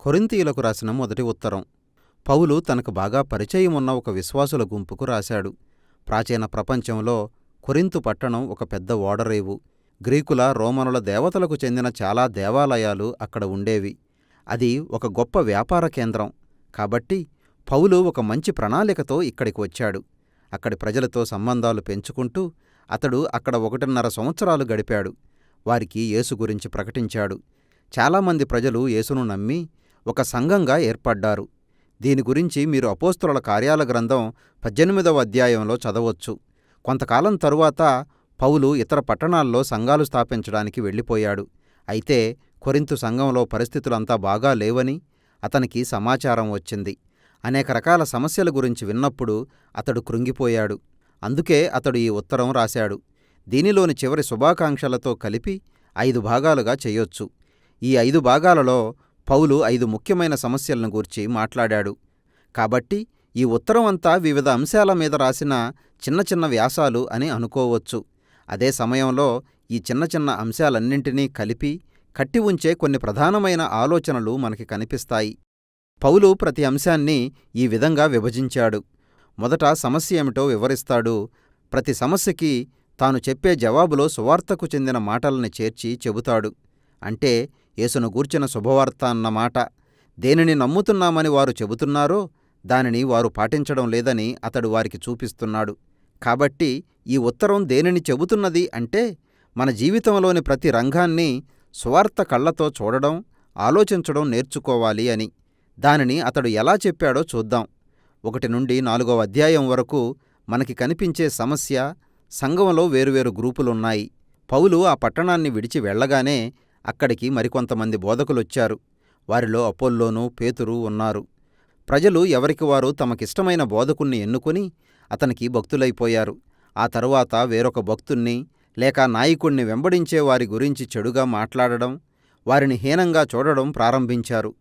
కొరింథీయులకు రాసిన మొదటి ఉత్తరం. పౌలు తనకు బాగా పరిచయం ఉన్న ఒక విశ్వాసుల గుంపుకు రాశాడు. ప్రాచీన ప్రపంచంలో కొరింథు పట్టణం ఒక పెద్ద ఓడరేవు. గ్రీకుల, రోమనుల దేవతలకు చెందిన చాలా దేవాలయాలు అక్కడ ఉండేవి. అది ఒక గొప్ప వ్యాపార కేంద్రం. కాబట్టి పౌలు ఒక మంచి ప్రణాళికతో ఇక్కడికి వచ్చాడు. అక్కడి ప్రజలతో సంబంధాలు పెంచుకుంటూ అతడు అక్కడ 1.5 సంవత్సరాలు గడిపాడు. వారికి యేసు గురించి ప్రకటించాడు. చాలామంది ప్రజలు యేసును నమ్మి ఒక సంఘంగా ఏర్పడ్డారు. దీని గురించి మీరు అపోస్తలుల కార్యాల గ్రంథం 18వ అధ్యాయంలో చదవచ్చు. కొంతకాలం తరువాత పౌలు ఇతర పట్టణాల్లో సంఘాలు స్థాపించడానికి వెళ్ళిపోయాడు. అయితే కొరింథు సంఘంలో పరిస్థితులంతా బాగా లేవని అతనికి సమాచారం వచ్చింది. అనేక రకాల సమస్యల గురించి విన్నప్పుడు అతడు కృంగిపోయాడు. అందుకే అతడు ఈ ఉత్తరం రాశాడు. దీనిలోని చివరి శుభాకాంక్షలతో కలిపి 5 భాగాలుగా చెయ్యొచ్చు. ఈ 5 భాగాలలో పౌలు 5 ముఖ్యమైన సమస్యలను గూర్చి మాట్లాడాడు. కాబట్టి ఈ ఉత్తరం అంతా వివిధ అంశాల మీద రాసిన చిన్న చిన్న వ్యాసాలు అని అనుకోవచ్చు. అదే సమయంలో ఈ చిన్న చిన్న అంశాలన్నింటినీ కలిపి కట్టి ఉంచే కొన్ని ప్రధానమైన ఆలోచనలు మనకి కనిపిస్తాయి. పౌలు ప్రతి అంశాన్ని ఈ విధంగా విభజించాడు. మొదట సమస్య ఏమిటో వివరిస్తాడు. ప్రతి సమస్యకి తాను చెప్పే జవాబులో సువార్తకు చెందిన మాటల్ని చేర్చి చెబుతాడు. అంటే యేసును గూర్చిన శుభవార్త అన్నమాట. దేనిని నమ్ముతున్నామని వారు చెబుతున్నారో దానిని వారు పాటించడం లేదని అతడు వారికి చూపిస్తున్నాడు. కాబట్టి ఈ ఉత్తరం దేనిని చెబుతున్నది అంటే మన జీవితంలోని ప్రతి రంగాన్ని సువార్త కళ్లతో చూడడం, ఆలోచించడం నేర్చుకోవాలి అని. దానిని అతడు ఎలా చెప్పాడో చూద్దాం. 1 నుండి 4వ అధ్యాయం వరకు మనకి కనిపించే సమస్య, సంఘంలో వేరువేరు గ్రూపులున్నాయి. పౌలు ఆ పట్టణాన్ని విడిచి వెళ్లగానే అక్కడికి మరికొంతమంది బోధకులొచ్చారు. వారిలో అపొల్లోను, పేతురు ఉన్నారు. ప్రజలు ఎవరికి వారు తమకిష్టమైన బోధకుణ్ణి ఎన్నుకొని అతనికి భక్తులైపోయారు. ఆ తరువాత వేరొక భక్తుణ్ణి లేక నాయకుణ్ణి వెంబడించే వారి గురించి చెడుగా మాట్లాడడం, వారిని హీనంగా చూడడం ప్రారంభించారు.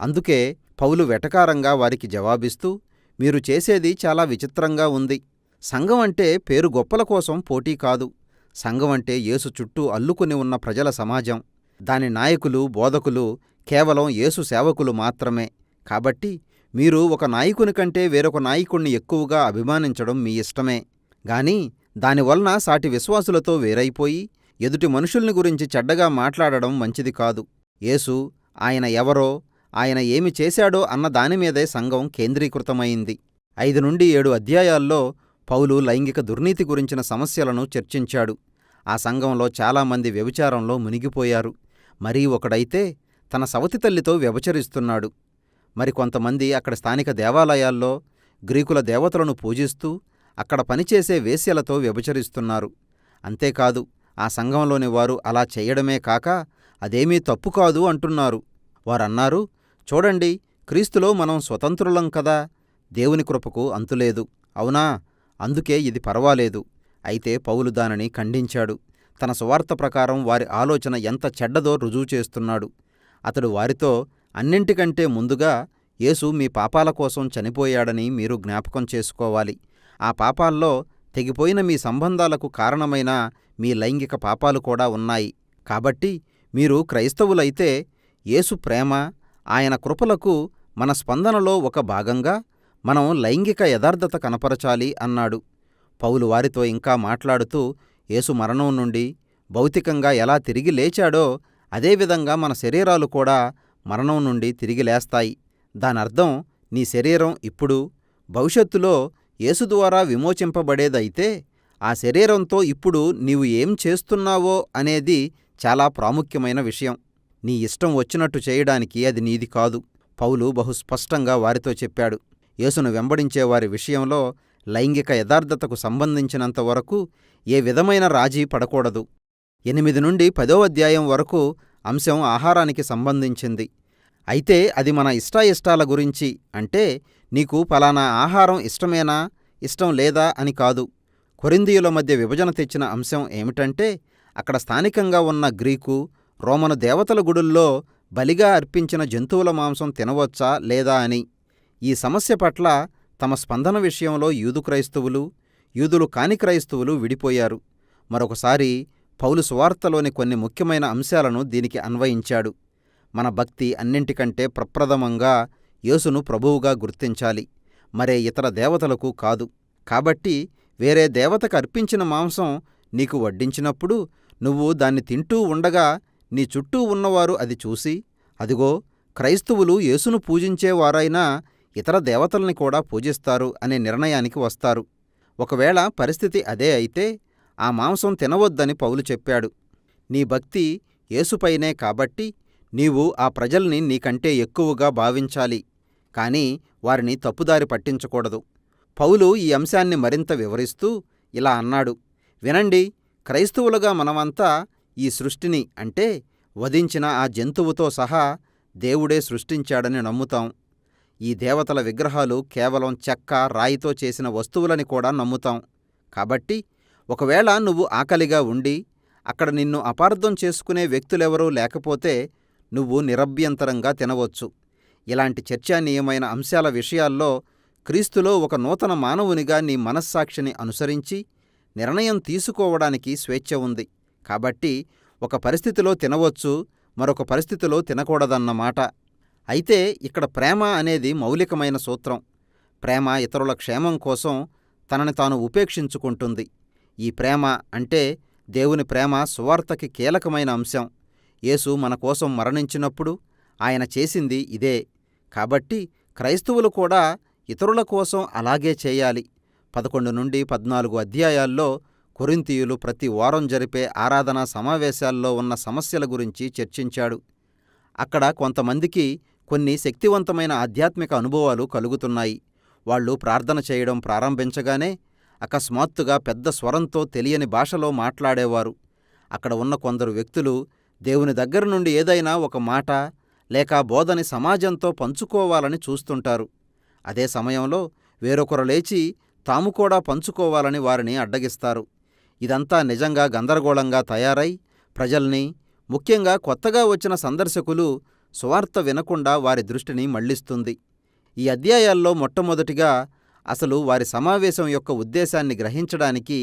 అందుకే పౌలు వెటకారంగా వారికి జవాబిస్తూ, మీరు చేసేది చాలా విచిత్రంగా ఉంది. సంఘం అంటే పేరు గొప్పల కోసం పోటీ కాదు. సంఘం అంటే యేసు చుట్టూ అల్లుకుని ఉన్న ప్రజల సమాజం. దాని నాయకులు, బోధకులు కేవలం యేసు సేవకులు మాత్రమే. కాబట్టి మీరు ఒక నాయకుని కంటే వేరొక నాయకుణ్ణి ఎక్కువగా అభిమానించడం మీ ఇష్టమే. గాని దానివలన సాటి విశ్వాసులతో వేరైపోయి ఎదుటి మనుషుల్ని గురించి చెడ్డగా మాట్లాడడం మంచిది కాదు. యేసు, ఆయన ఎవరో, ఆయన ఏమి చేశాడో అన్న దానిమీదే సంఘం కేంద్రీకృతమైంది. 5 నుండి 7 అధ్యాయాల్లో పౌలు లైంగిక దుర్నీతి గురించిన సమస్యలను చర్చించాడు. ఆ సంఘంలో చాలామంది వ్యభిచారంలో మునిగిపోయారు. మరీ ఒకడైతే తన సవతి తల్లితో వ్యభిచరిస్తున్నాడు. మరికొంతమంది అక్కడ స్థానిక దేవాలయాల్లో గ్రీకుల దేవతలను పూజిస్తూ అక్కడ పనిచేసే వేశ్యలతో వ్యభిచరిస్తున్నారు. అంతేకాదు, ఆ సంఘంలోని వారు అలా చేయడమే కాక అదేమీ తప్పు కాదు అంటున్నారు. వారన్నారు, చూడండి, క్రీస్తులో మనం స్వతంత్రులం కదా, దేవుని కృపకు అంతులేదు, అవునా? అందుకే ఇది పర్వాలేదు. అయితే పౌలు దానిని ఖండించాడు. తన సువార్త ప్రకారం వారి ఆలోచన ఎంత చెడ్డదో రుజువు చేస్తున్నాడు. అతడు వారితో, అన్నింటికంటే ముందుగా యేసు మీ పాపాల కోసం చనిపోయాడని మీరు జ్ఞాపకం చేసుకోవాలి. ఆ పాపాల్లో తెగిపోయిన మీ సంబంధాలకు కారణమైన మీ లైంగిక పాపాలు కూడా ఉన్నాయి. కాబట్టి మీరు క్రైస్తవులైతే యేసు ప్రేమ, ఆయన కృపలకు మన స్పందనలో ఒక భాగంగా మనం లైంగిక యథార్థత కనపరచాలి అన్నాడు. పౌలు వారితో ఇంకా మాట్లాడుతూ, యేసు మరణం నుండి భౌతికంగా ఎలా తిరిగి లేచాడో అదేవిధంగా మన శరీరాలు కూడా మరణం నుండి తిరిగి లేస్తాయి. దానర్థం నీ శరీరం ఇప్పుడు, భవిష్యత్తులో యేసు ద్వారా విమోచింపబడేదైతే ఆ శరీరంతో ఇప్పుడు నీవు ఏం చేస్తున్నావో అనేది చాలా ప్రాముఖ్యమైన విషయం. నీ ఇష్టం వచ్చినట్టు చేయడానికి అది నీది కాదు. పౌలు బహుస్పష్టంగా వారితో చెప్పాడు. యేసును వెంబడించేవారి విషయంలో లైంగిక యథార్థతకు సంబంధించినంతవరకు ఏ విధమైన రాజీ పడకూడదు. 8 నుండి 10వ అధ్యాయం వరకు అంశం ఆహారానికి సంబంధించింది. అయితే అది మన ఇష్టాయిష్టాల గురించి, అంటే నీకు ఫలానా ఆహారం ఇష్టమేనా, ఇష్టం లేదా అని కాదు. కొరింథీయుల మధ్య విభజన తెచ్చిన అంశం ఏమిటంటే అక్కడ స్థానికంగా ఉన్న గ్రీకు, రోమను దేవతల గుడుల్లో బలిగా అర్పించిన జంతువుల మాంసం తినవచ్చా లేదా అని. ఈ సమస్య పట్ల తమ స్పందన విషయంలో యూదు క్రైస్తవులు, యూదులు కాని క్రైస్తవులు విడిపోయారు. మరొకసారి పౌలు సువార్తలోని కొన్ని ముఖ్యమైన అంశాలను దీనికి అన్వయించాడు. మన భక్తి అన్నింటికంటే ప్రప్రథమంగా యేసును ప్రభువుగా గుర్తించాలి, మరే ఇతర దేవతలకు కాదు. కాబట్టి వేరే దేవతకు అర్పించిన మాంసం నీకు వడ్డించినప్పుడు నువ్వు దాన్ని తింటూ ఉండగా నీ చుట్టూ ఉన్నవారు అది చూసి, అదిగో క్రైస్తవులు యేసును పూజించేవారైనా ఇతర దేవతల్ని కూడా పూజిస్తారు అనే నిర్ణయానికి వస్తారు. ఒకవేళ పరిస్థితి అదే అయితే ఆ మాంసం తినవద్దని పౌలు చెప్పాడు. నీ భక్తి యేసుపైనే కాబట్టి నీవు ఆ ప్రజల్ని నీకంటే ఎక్కువగా భావించాలి, కాని వారిని తప్పుదారి పట్టించకూడదు. పౌలు ఈ అంశాన్ని మరింత వివరిస్తూ ఇలా అన్నాడు, వినండి, క్రైస్తవులుగా మనమంతా ఈ సృష్టిని అంటే వధించిన ఆ జంతువుతో సహా దేవుడే సృష్టించాడని నమ్ముతాం. ఈ దేవతల విగ్రహాలు కేవలం చెక్క, రాయితో చేసిన వస్తువులని కూడా నమ్ముతాం. కాబట్టి ఒకవేళ నువ్వు ఆకలిగా ఉండి అక్కడ నిన్ను అపార్థం చేసుకునే వ్యక్తులెవరూ లేకపోతే నువ్వు నిరభ్యంతరంగా తినవచ్చు. ఇలాంటి చర్చానీయమైన అంశాల విషయాల్లో క్రీస్తులో ఒక నూతన మానవునిగా నీ మనస్సాక్షిని అనుసరించి నిర్ణయం తీసుకోవడానికి స్వేచ్ఛ ఉంది. కాబట్టి ఒక పరిస్థితిలో తినవచ్చు, మరొక పరిస్థితిలో తినకూడదన్నమాట. అయితే ఇక్కడ ప్రేమ అనేది మౌలికమైన సూత్రం. ప్రేమ ఇతరుల క్షేమం కోసం తనని తాను ఉపేక్షించుకుంటుంది. ఈ ప్రేమ అంటే దేవుని ప్రేమ సువార్తకి కీలకమైన అంశం. యేసు మన కోసం మరణించినప్పుడు ఆయన చేసింది ఇదే. కాబట్టి క్రైస్తవులు కూడా ఇతరుల కోసం అలాగే చేయాలి. 11 నుండి 14 అధ్యాయాల్లో కొరింథీయులు ప్రతి వారం జరిపే ఆరాధనా సమావేశాల్లో ఉన్న సమస్యల గురించి చర్చించాడు. అక్కడ కొంతమందికి కొన్ని శక్తివంతమైన ఆధ్యాత్మిక అనుభవాలు కలుగుతున్నాయి. వాళ్ళు ప్రార్థన చేయడం ప్రారంభించగానే అకస్మాత్తుగా పెద్ద స్వరంతో తెలియని భాషలో మాట్లాడేవారు. అక్కడ ఉన్న కొందరు వ్యక్తులు దేవుని దగ్గర నుండి ఏదైనా ఒక మాట లేక బోధని సమాజంతో పంచుకోవాలని చూస్తుంటారు. అదే సమయంలో వేరొకరు లేచి తాము కూడా పంచుకోవాలని వారిని అడ్డగిస్తారు. ఇదంతా నిజంగా గందరగోళంగా తయారై ప్రజల్ని, ముఖ్యంగా కొత్తగా వచ్చిన సందర్శకులు సువార్త వినకుండా వారి దృష్టిని మళ్లిస్తుంది. ఈ అధ్యాయాల్లో మొట్టమొదటిగా అసలు వారి సమావేశం యొక్క ఉద్దేశాన్ని గ్రహించడానికి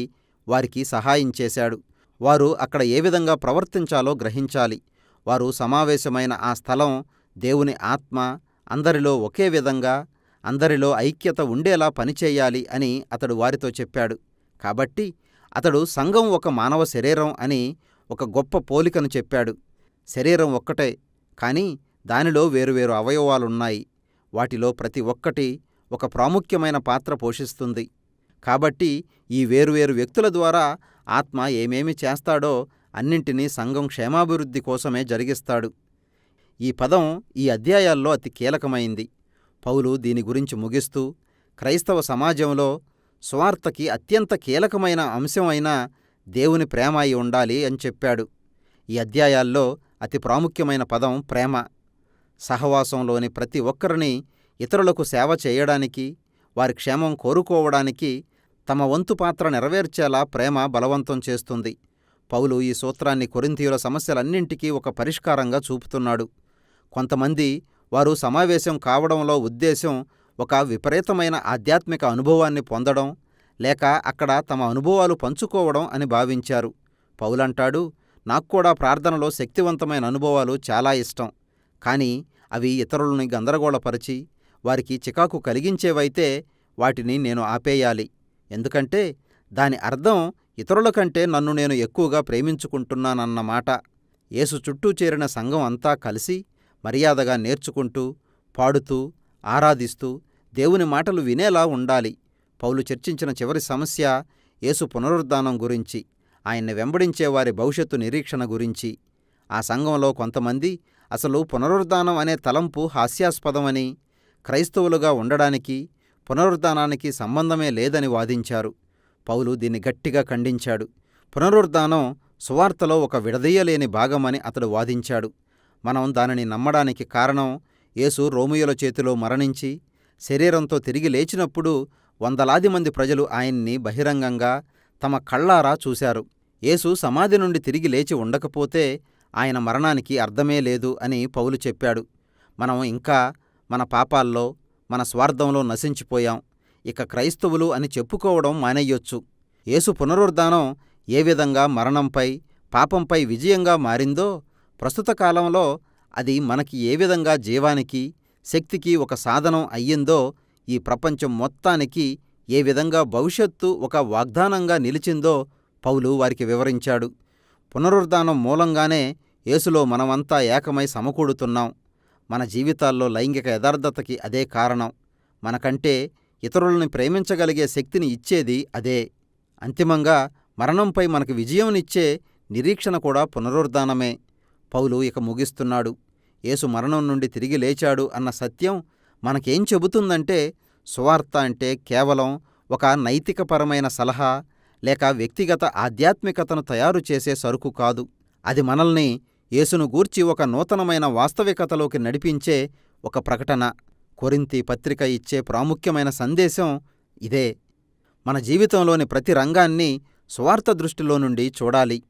వారికి సహాయం చేశాడు. వారు అక్కడ ఏ విధంగా ప్రవర్తించాలో గ్రహించాలి. వారు సమావేశమైన ఆ స్థలం దేవుని ఆత్మ అందరిలో ఒకే విధంగా, అందరిలో ఐక్యత ఉండేలా పనిచేయాలి అని అతడు వారితో చెప్పాడు. కాబట్టి అతడు సంఘం ఒక మానవ శరీరం అని ఒక గొప్ప పోలికను చెప్పాడు. శరీరం ఒక్కటే, కానీ దానిలో వేరువేరు అవయవాలున్నాయి. వాటిలో ప్రతి ఒక్కటి ఒక ప్రాముఖ్యమైన పాత్ర పోషిస్తుంది. కాబట్టి ఈ వేరువేరు వ్యక్తుల ద్వారా ఆత్మ ఏమేమి చేస్తాడో అన్నింటినీ సంఘం క్షేమాభివృద్ధి కోసమే జరిగిస్తాడు. ఈ పదం ఈ అధ్యాయాల్లో అతి కీలకమైంది. పౌలు దీని గురించి ముగిస్తూ క్రైస్తవ సమాజంలో సువార్తకి అత్యంత కీలకమైన అంశం అయిన దేవుని ప్రేమ అయి ఉండాలి అని చెప్పాడు. ఈ అధ్యాయాల్లో అతి ప్రాముఖ్యమైన పదం ప్రేమ. సహవాసంలోని ప్రతి ఒక్కరిని ఇతరులకు సేవ చేయడానికి, వారి క్షేమం కోరుకోవడానికి తమ వంతు పాత్ర నెరవేర్చేలా ప్రేమ బలవంతం చేస్తుంది. పౌలు ఈ సూత్రాన్ని కొరింథీయుల సమస్యలన్నింటికీ ఒక పరిష్కారంగా చూపుతున్నాడు. కొంతమంది వారు సమావేశం కావడంలో ఉద్దేశం ఒక విపరీతమైన ఆధ్యాత్మిక అనుభవాన్ని పొందడం లేక అక్కడ తమ అనుభవాలు పంచుకోవడం అని భావించారు. పౌలంటాడు, నాక్కూడా ప్రార్థనలో శక్తివంతమైన అనుభవాలు చాలా ఇష్టం, కానీ అవి ఇతరులని గందరగోళపరిచి వారికి చికాకు కలిగించేవైతే వాటిని నేను ఆపేయాలి. ఎందుకంటే దాని అర్థం ఇతరుల కంటే నన్ను నేను ఎక్కువగా ప్రేమించుకుంటున్నానన్నమాట. యేసు చుట్టూ చేరిన సంఘం అంతా కలిసి మర్యాదగా నేర్చుకుంటూ, పాడుతూ, ఆరాధిస్తూ దేవుని మాటలు వినేలా ఉండాలి. పౌలు చర్చించిన చివరి సమస్య యేసు పునరుద్ధానం గురించి, ఆయన్ని వెంబడించే వారి భవిష్యత్తు నిరీక్షణ గురించి. ఆ సంఘంలో కొంతమంది అసలు పునరుద్ధానం అనే తలంపు హాస్యాస్పదమని, క్రైస్తవులుగా ఉండడానికి పునరుద్ధానానికి సంబంధమే లేదని వాదించారు. పౌలు దీన్ని గట్టిగా ఖండించాడు. పునరుద్ధానం సువార్తలో ఒక విడదీయలేని భాగమని అతడు వాదించాడు. మనం దానిని నమ్మడానికి కారణం యేసు రోమియోల చేతిలో మరణించి శరీరంతో తిరిగి లేచినప్పుడు వందలాది మంది ప్రజలు ఆయన్ని బహిరంగంగా తమ కళ్ళారా చూశారు. యేసు సమాధి నుండి తిరిగి లేచి ఉండకపోతే ఆయన మరణానికి అర్థమే లేదు అని పౌలు చెప్పాడు. మనం ఇంకా మన పాపాల్లో, మన స్వార్థంలో నశించిపోయాం. ఇక క్రైస్తవులు అని చెప్పుకోవడం మానేయొచ్చు. యేసు పునరుద్ధానం ఏ విధంగా మరణంపై, పాపంపై విజయంగా మారిందో ప్రస్తుత కాలంలో అది మనకి ఏ విధంగా జీవానికి, శక్తికి ఒక సాధనం అయ్యిందో ఈ ప్రపంచం మొత్తానికి ఏ విధంగా భవిష్యత్తు ఒక వాగ్దానంగా నిలిచిందో పౌలు వారికి వివరించాడు. పునరుద్ధానం మూలంగానే యేసులో మనమంతా ఏకమై సమకూడుతున్నాం. మన జీవితాల్లో లైంగిక యథార్థతకి అదే కారణం. మనకంటే ఇతరులని ప్రేమించగలిగే శక్తిని ఇచ్చేది అదే. అంతిమంగా మరణంపై మనకు విజయంనిచ్చే నిరీక్షణ కూడా పునరుద్ధానమే. పౌలు ఇక ముగిస్తున్నాడు. యేసు మరణం నుండి తిరిగి లేచాడు అన్న సత్యం మనకేం చెబుతుందంటే, సువార్త అంటే కేవలం ఒక నైతికపరమైన సలహా లేక వ్యక్తిగత ఆధ్యాత్మికతను తయారు చేసే సరుకు కాదు. అది మనల్ని యేసును గూర్చి ఒక నూతనమైన వాస్తవికతలోకి నడిపించే ఒక ప్రకటన. కొరింథీ పత్రిక ఇచ్చే ప్రాముఖ్యమైన సందేశం ఇదే. మన జీవితంలోని ప్రతి రంగాన్ని సువార్త దృష్టిలో నుండి చూడాలి.